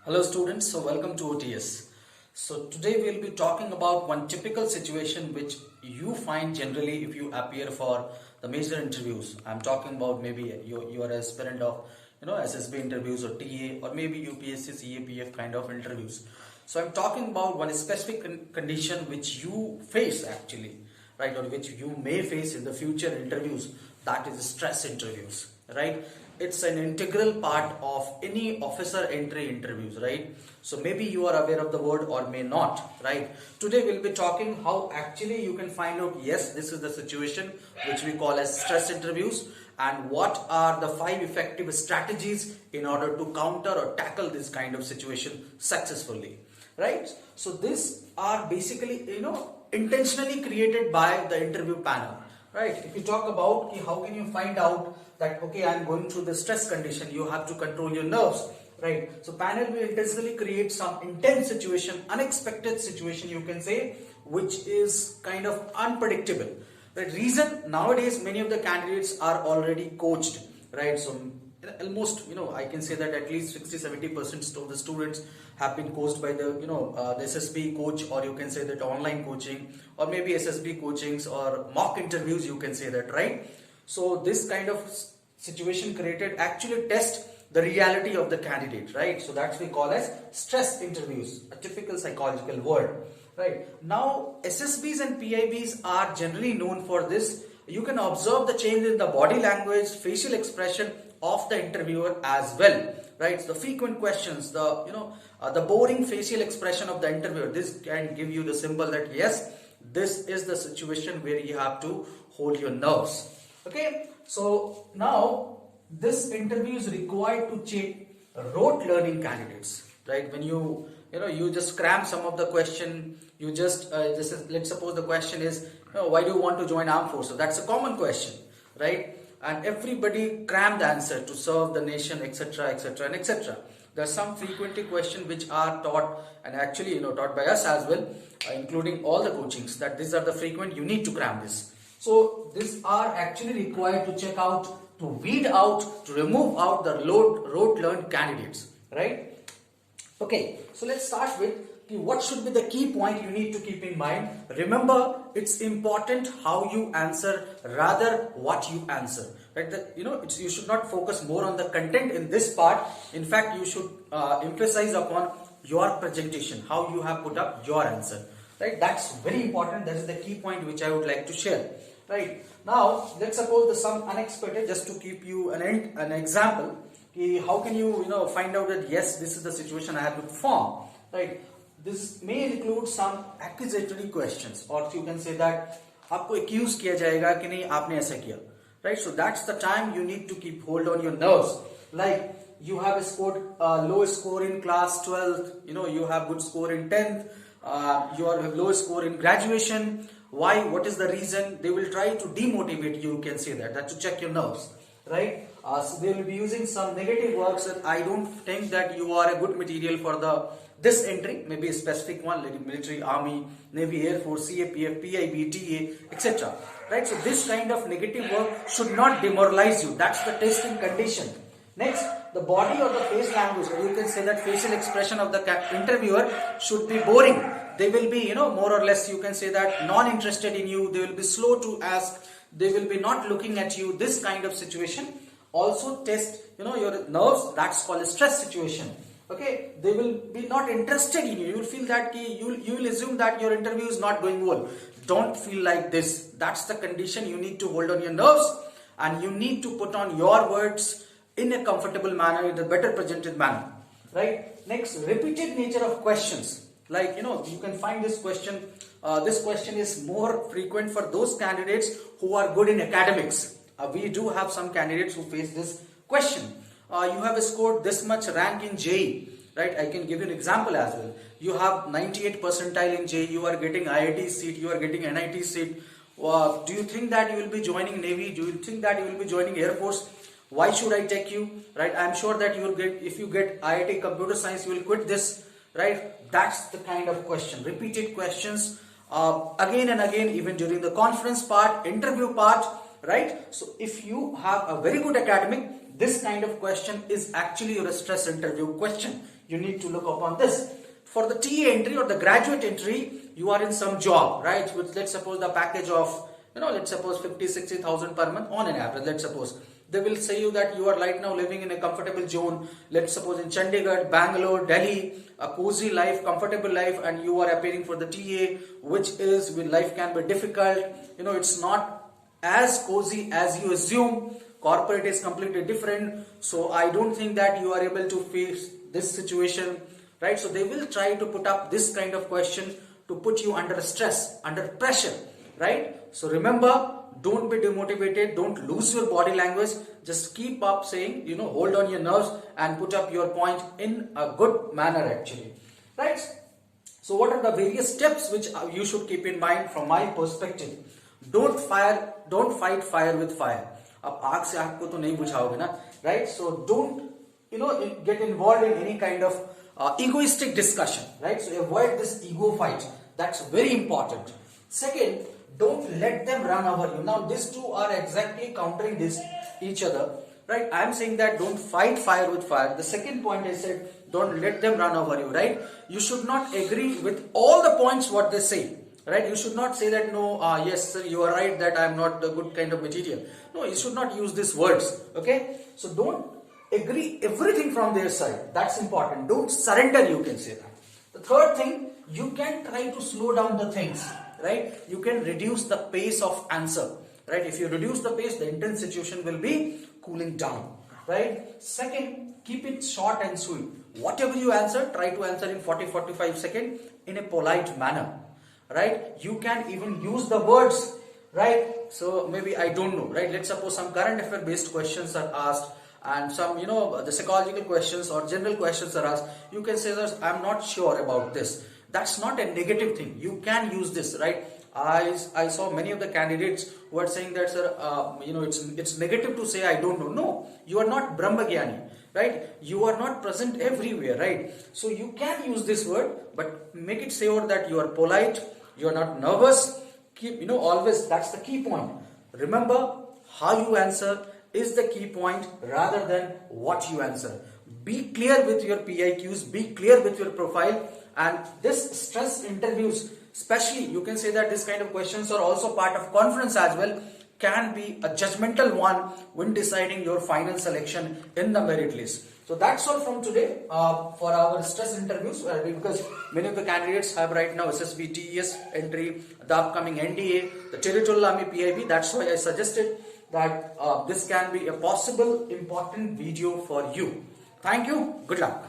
Hello students, so welcome to OTS. So today we'll be talking about one typical situation which you find generally if you appear for the major interviews. I'm talking about maybe you are an aspirant of SSB interviews or TA or maybe UPSC CAPF kind of interviews. So I'm talking about one specific condition which you face actually, right, or which you may face in the future interviews, that is stress interviews, right? It's an integral part of any officer entry interviews, right? So maybe you are aware of the word or may not, right? Today we'll be talking how actually you can find out, yes, this is the situation which we call as stress interviews, and what are the 5 effective strategies in order to counter or tackle this kind of situation successfully, right? So these are basically, intentionally created by the interview panel. Right, if you talk about how can you find out that okay, I'm going through the stress condition, you have to control your nerves, right? So panel will intentionally create some intense situation, unexpected situation you can say, which is kind of unpredictable. The reason nowadays many of the candidates are already coached, right? So almost I can say that at least 60-70% of the students have been coached by the the SSB coach, or you can say that online coaching, or maybe SSB coachings or mock interviews, you can say that, right? So this kind of situation created actually test the reality of the candidate, right? So that's we call as stress interviews, a typical psychological word, right? Now SSBs and PIBs are generally known for this. You can observe the change in the body language, facial expression of the interviewer as well, right? So the frequent questions, the boring facial expression of the interviewer, this can give you the symbol that yes, this is the situation where you have to hold your nerves. Okay, so now this interview is required to check rote learning candidates, right? When you just cram some of the question, you just let's suppose the question is, why do you want to join armed forces? That's a common question, right? And everybody cram the answer to serve the nation, etc., etc., and etc. There are some frequently questions which are taught, and actually taught by us as well, including all the coachings, that these are the frequent, you need to cram this. So these are actually required to check out, to weed out, to remove out the rote learned candidates, right? Okay, so let's start with what should be the key point you need to keep in mind. Remember, it's important how you answer rather what you answer, right? You should not focus more on the content in this part. In fact, you should emphasize upon your presentation, how you have put up your answer, right? That's very important. That is the key point which I would like to share, right? Now let's suppose some unexpected, just to keep you an example. How can you find out that yes, this is the situation I have to perform, right? This may include some accusatory questions, or you can say that आपको accuse किया जाएगा कि नहीं आपने ऐसा किया, right? So that's the time you need to keep hold on your nerves. Like you have scored low score in class 12th, you have good score in 10th, you have low score in graduation. Why? What is the reason? They will try to demotivate you. You can say that to check your nerves, right? So they will be using some negative words that I don't think that you are a good material for this entry, maybe a specific one like military, army, navy, air force, CAPF, PIB, TA, etc. Right? So this kind of negative work should not demoralize you. That's the testing condition. Next, the body or the face language, or you can say that facial expression of the interviewer should be boring. They will be, more or less, you can say that non-interested in you. They will be slow to ask. They will be not looking at you. This kind of situation also test, your nerves. That's called a stress situation. Okay, they will be not interested in you. You will feel that you will assume that your interview is not going well. Don't feel like this. That's the condition. You need to hold on your nerves, and you need to put on your words in a comfortable manner, in a better presented manner, right? Next, repeated nature of questions. Like, you can find this question. This question is more frequent for those candidates who are good in academics. We do have some candidates who face this question. You have scored this much rank in JEE, right? I can give you an example as well. You have 98 percentile in JEE. You are getting IIT seat. You are getting NIT seat. Do you think that you will be joining Navy? Do you think that you will be joining Air Force? Why should I take you, right? I'm sure that you will get, if you get IIT Computer Science, you will quit this, right? That's the kind of question, repeated questions, again and again, even during the conference part, interview part, right? So if you have a very good academic, this kind of question is actually your stress interview question. you need to look upon this. For the TA entry or the graduate entry, you are in some job, right? With, let's suppose, the package of, let's suppose 50-60,000 per month on an average, let's suppose. They will say you that you are right now living in a comfortable zone, let's suppose in Chandigarh, Bangalore, Delhi, a cozy life, comfortable life, and you are appearing for the TA, which is, when life can be difficult, it's not as cozy as you assume. Corporate is completely different, so I don't think that you are able to face this situation, right? So they will try to put up this kind of question to put you under stress, under pressure, right? So remember, don't be demotivated, don't lose your body language, just keep up saying, hold on your nerves and put up your point in a good manner actually, right? So what are the various steps which you should keep in mind from my perspective? Don't fight fire with fire. अब आग से आग को तो नहीं बुझाओगे ना, right? So don't get involved in any kind of egoistic discussion, right? So avoid this ego fight. That's very important. Second, don't let them run over you. Now these two are exactly countering each other, right? I am saying that don't fight fire with fire. The second point I said, don't let them run over you, right? You should not agree with all the points what they say, right? You should not say that, no, yes sir, you are right that I am not the good kind of material. No, you should not use these words, okay? So don't agree everything from their side. That's important. Don't surrender, you can say that. The third thing, you can try to slow down the things, right? You can reduce the pace of answer, right? If you reduce the pace, the intense situation will be cooling down, right? Second, keep it short and sweet. Whatever you answer, try to answer in 40-45 seconds in a polite manner, right? You can even use the words, right? So maybe, I don't know, right? Let's suppose some current affair based questions are asked, and some, the psychological questions or general questions are asked. You can say that I'm not sure about this. That's not a negative thing. You can use this, right? I saw many of the candidates who are saying that, sir, it's negative to say I don't know. No, you are not Brahmagyani, right? You are not present everywhere, right? So you can use this word, but make it sure that you are polite, you are not nervous. Keep, always, that's the key point. Remember, how you answer is the key point rather than what you answer. Be clear with your PIQs, be clear with your profile, and this stress interviews, especially, you can say that this kind of questions are also part of conference as well, can be a judgmental one when deciding your final selection in the merit list. So that's all from today for our stress interviews, because many of the candidates have right now SSB, TES entry, the upcoming NDA, the Territorial Army PIB. That's why I suggested that this can be a possible important video for you. Thank you. Good luck.